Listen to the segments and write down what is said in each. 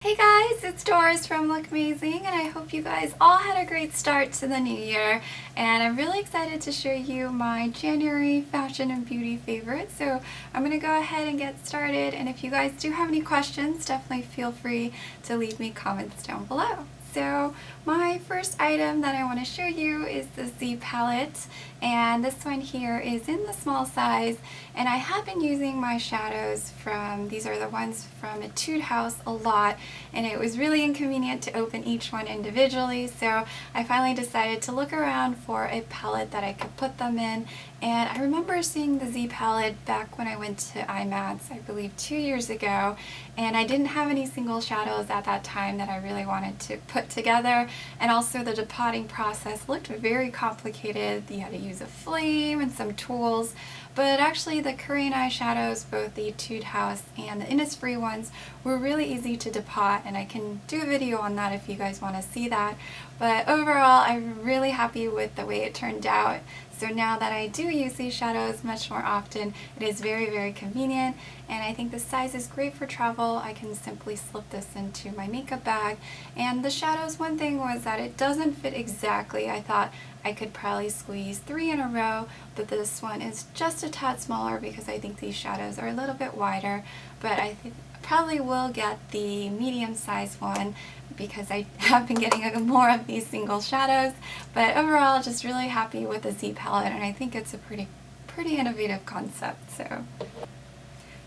Hey guys, it's Doris from LookMazing, and I hope you guys all had a great start to the new year. And I'm really excited to show you my January fashion and beauty favorites. So I'm going to go ahead and get started, and if you guys do have any questions, definitely feel free to leave me comments down below. So my first item that I want to show you is the Z palette, and this one here is in the small size, and I have been using my shadows from, these are the ones from Etude House, a lot, and it was really inconvenient to open each one individually, so I finally decided to look around for a palette that I could put them in. And I remember seeing the Z palette back when I went to IMATS, I believe 2 years ago, and I didn't have any single shadows at that time that I really wanted to put together, and also the depotting process looked very complicated. You had to use a flame and some tools, but actually the Korean eyeshadows, both the Etude House and the Innisfree ones, were really easy to depot, and I can do a video on that if you guys want to see that. But overall, I'm really happy with the way it turned out. So now that I do use these shadows much more often, it is very, very convenient, and I think the size is great for travel. I can simply slip this into my makeup bag. And the shadows, one thing was that it doesn't fit exactly. I thought I could probably squeeze 3 in a row, but this one is just a tad smaller because I think these shadows are a little bit wider, but I think probably will get the medium-sized one because I have been getting more of these single shadows. But overall, just really happy with the Z palette, and I think it's a pretty innovative concept.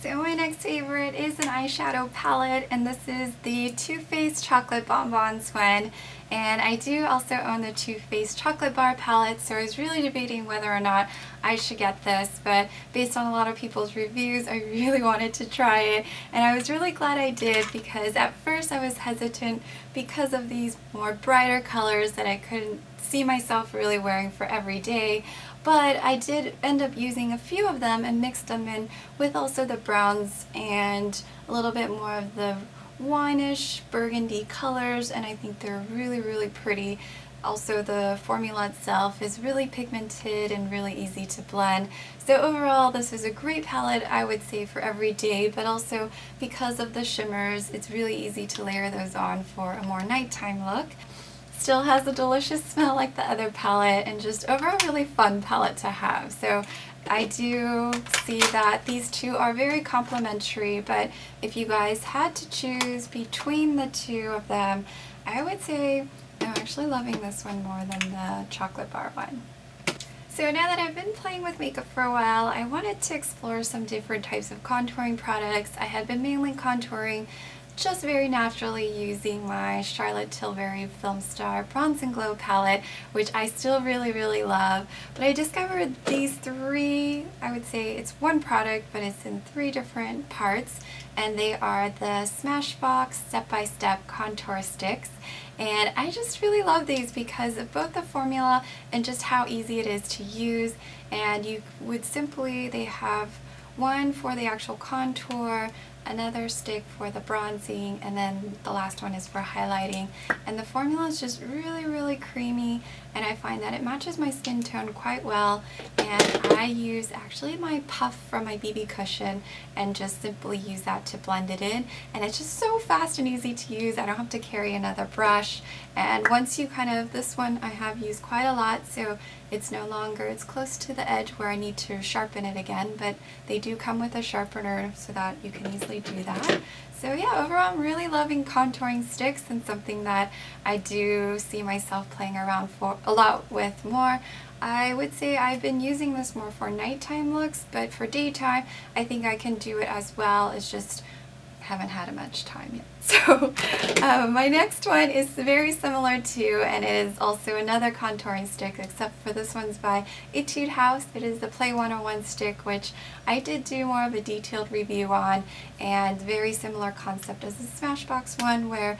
So my next favorite is an eyeshadow palette, and this is the Too Faced Chocolate Bonbons one. And I do also own the Too Faced Chocolate Bar palette, so I was really debating whether or not I should get this, but based on a lot of people's reviews, I really wanted to try it, and I was really glad I did, because at first I was hesitant because of these more brighter colors that I couldn't see myself really wearing for every day. But I did end up using a few of them and mixed them in with also the browns and a little bit more of the wineish burgundy colors, and I think they're really, really pretty. Also, the formula itself is really pigmented and really easy to blend. So overall, this is a great palette, I would say, for every day, but also because of the shimmers, it's really easy to layer those on for a more nighttime look. Still has a delicious smell like the other palette, and just overall really fun palette to have. So I do see that these two are very complementary, but if you guys had to choose between the two of them, I would say I'm actually loving this one more than the chocolate bar one. So now that I've been playing with makeup for a while, I wanted to explore some different types of contouring products. I had been mainly contouring just very naturally using my Charlotte Tilbury Film Star Bronze and Glow palette, which I still really, really love. But I discovered these three, I would say it's one product, but it's in 3 different parts, and they are the Smashbox Step by Step Contour Sticks. And I just really love these because of both the formula and just how easy it is to use. And you would simply, they have one for the actual contour, another stick for the bronzing, and then the last one is for highlighting. And the formula is just really, really creamy, and I find that it matches my skin tone quite well. And I use actually my puff from my BB cushion and just simply use that to blend it in, and it's just so fast and easy to use. I don't have to carry another brush, and once you this one I have used quite a lot, so it's no longer, it's close to the edge where I need to sharpen it again, but they do come with a sharpener so that you can easily do that. So yeah, overall I'm really loving contouring sticks, and something that I do see myself playing around for a lot with more. I would say I've been using this more for nighttime looks, but for daytime I think I can do it as well. It's just haven't had much time yet. So my next one is very similar to, and it is also another contouring stick, except for this one's by Etude House. It is the Play 101 stick, which I did do more of a detailed review on, and very similar concept as the Smashbox one, where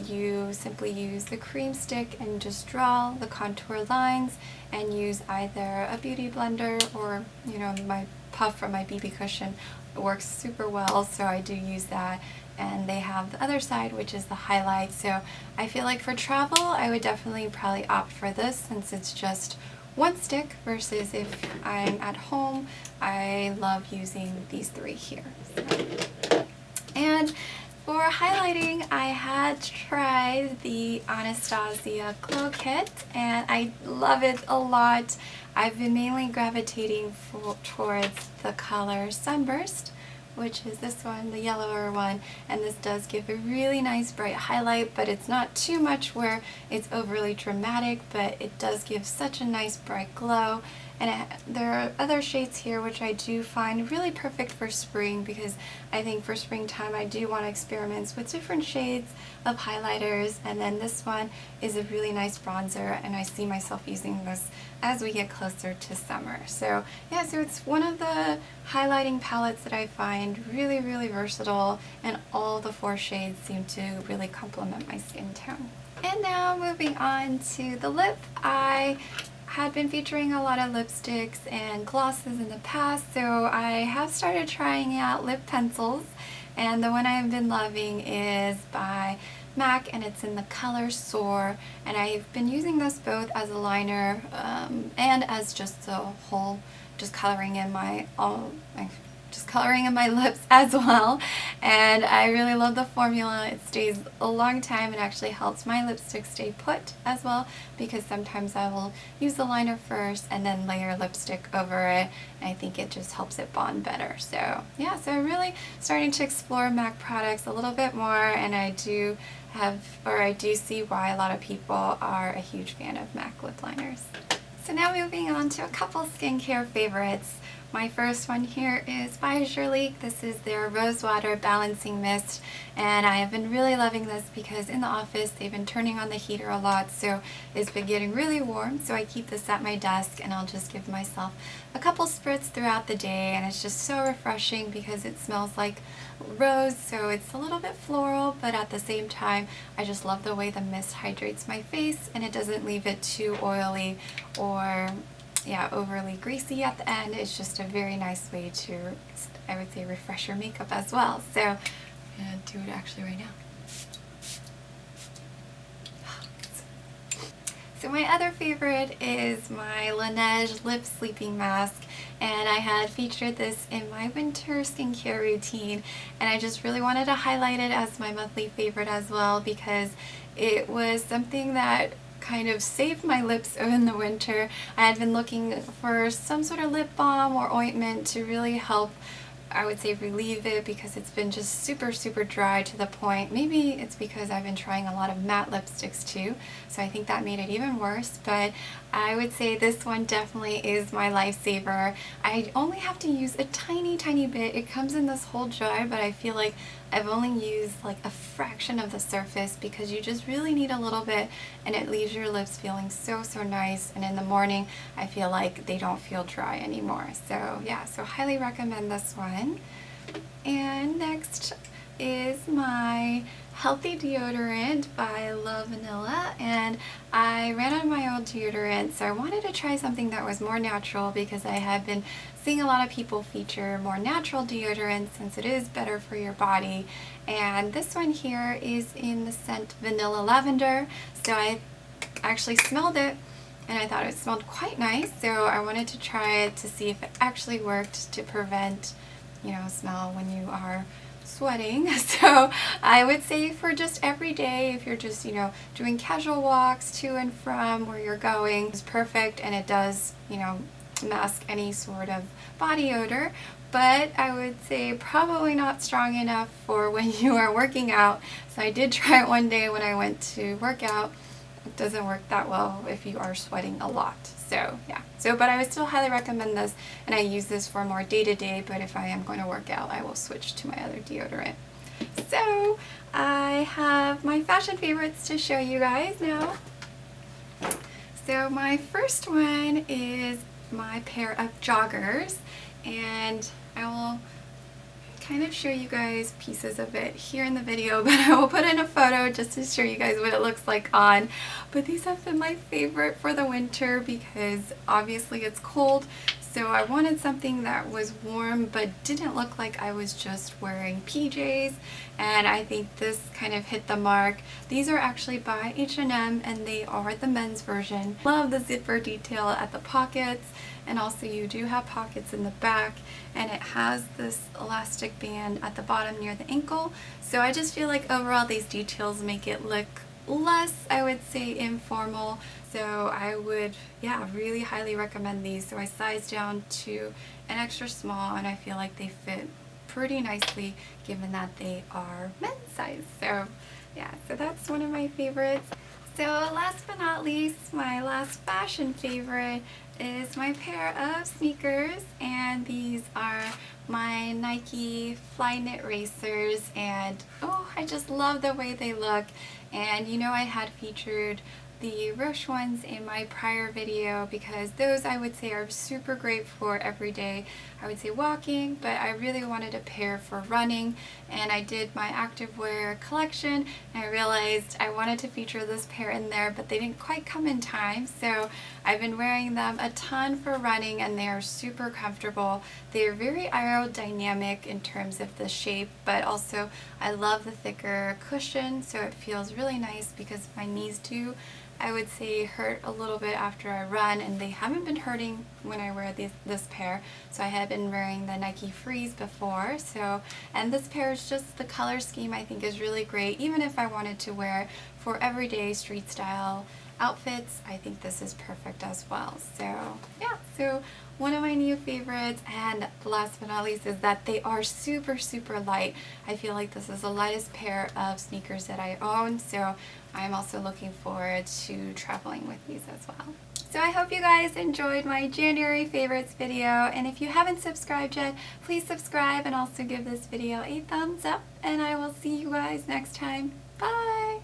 you simply use the cream stick and just draw the contour lines and use either a beauty blender or, you know, my puff from my BB cushion. It works super well, so I do use that. And they have the other side, which is the highlight. So I feel like for travel, I would definitely probably opt for this, since it's just one stick, versus if I'm at home, I love using these 3 here. And for highlighting, I had tried the Anastasia Glow Kit, and I love it a lot. I've been mainly gravitating towards the color Sunburst, which is this one, the yellower one, and this does give a really nice bright highlight, but it's not too much where it's overly dramatic, but it does give such a nice bright glow. And there are other shades here which I do find really perfect for spring, because I think for springtime I do want to experiment with different shades of highlighters, and then this one is a really nice bronzer, and I see myself using this as we get closer to summer. So yeah, so it's one of the highlighting palettes that I find really, really versatile, and all the 4 shades seem to really complement my skin tone. And now moving on to the lip. I had been featuring a lot of lipsticks and glosses in the past, so I have started trying out lip pencils, and the one I've been loving is by MAC, and it's in the color Soar, and I've been using this both as a liner and as just a whole, just coloring in my lips as well. And I really love the formula. It stays a long time. It actually helps my lipstick stay put as well, because sometimes I will use the liner first and then layer lipstick over it, and I think it just helps it bond better. So yeah, so I'm really starting to explore MAC products a little bit more, and I do see why a lot of people are a huge fan of MAC lip liners. So now moving on to a couple skincare favorites. My first one here is by Jurlique. This is their Rosewater Balancing Mist, and I have been really loving this because in the office they've been turning on the heater a lot, so it's been getting really warm, so I keep this at my desk and I'll just give myself a couple spritz throughout the day, and it's just so refreshing because it smells like rose, so it's a little bit floral, but at the same time I just love the way the mist hydrates my face, and it doesn't leave it too oily or overly greasy at the end. It's just a very nice way to, I would say, refresh your makeup as well. So I'm going to do it actually right now. So my other favorite is my Laneige Lip Sleeping Mask, and I had featured this in my winter skincare routine, and I just really wanted to highlight it as my monthly favorite as well, because it was something that kind of saved my lips in the winter. I had been looking for some sort of lip balm or ointment to really help, I would say, relieve it, because it's been just super, super dry to the point. Maybe it's because I've been trying a lot of matte lipsticks too, so I think that made it even worse, but I would say this one definitely is my lifesaver. I only have to use a tiny, tiny bit. It comes in this whole jar, but I feel like I've only used like a fraction of the surface, because you just really need a little bit, and it leaves your lips feeling so, so nice, and in the morning I feel like they don't feel dry anymore. So yeah, so highly recommend this one. And next is my Healthy Deodorant by Love Vanilla, and I ran out of my old deodorant, so I wanted to try something that was more natural, because I had been seeing a lot of people feature more natural deodorants since it is better for your body. And this one here is in the scent Vanilla Lavender, so I actually smelled it and I thought it smelled quite nice, so I wanted to try it to see if it actually worked to prevent, smell when you are sweating. So I would say for just every day, if you're just, doing casual walks to and from where you're going, it's perfect, and it does, mask any sort of body odor. But I would say probably not strong enough for when you are working out. So I did try it one day when I went to work out. It doesn't work that well if you are sweating a lot. So yeah, but I would still highly recommend this, and I use this for more day-to-day, but if I am going to work out, I will switch to my other deodorant. So I have my fashion favorites to show you guys now. So my first one is my pair of joggers, and I will kind of show you guys pieces of it here in the video, but I will put in a photo just to show you guys what it looks like on. But these have been my favorite for the winter because obviously it's cold, So I wanted something that was warm but didn't look like I was just wearing PJs, and I think this kind of hit the mark. These are actually by H&M and they are the men's version. Love the zipper detail at the pockets, and also you do have pockets in the back, and it has this elastic band at the bottom near the ankle. So I just feel like overall these details make it look less, I would say, informal. So I would, yeah, really highly recommend these. So I sized down to an extra small, and I feel like they fit pretty nicely given that they are men's size. So yeah, so that's one of my favorites. So last but not least, my last fashion favorite is my pair of sneakers, and these are my Nike Flyknit Racers, and oh, I just love the way they look. And you know, I had featured the Roche ones in my prior video because those I would say are super great for everyday, I would say walking, but I really wanted a pair for running, and I did my activewear collection and I realized I wanted to feature this pair in there, but they didn't quite come in time. So I've been wearing them a ton for running and they are super comfortable. They are very aerodynamic in terms of the shape, but also I love the thicker cushion, so it feels really nice because my knees do, I would say, hurt a little bit after I run, and they haven't been hurting when I wear this pair. So I had been wearing the Nike Freeze before, so, and this pair is just, the color scheme I think is really great. Even if I wanted to wear it for everyday street style outfits, I think this is perfect as well. So yeah, so one of my new favorites, and last but not least, is that they are super light. I feel like this is the lightest pair of sneakers that I own, so I'm also looking forward to traveling with these as well. So I hope you guys enjoyed my January favorites video, and if you haven't subscribed yet, please subscribe and also give this video a thumbs up, and I will see you guys next time. Bye!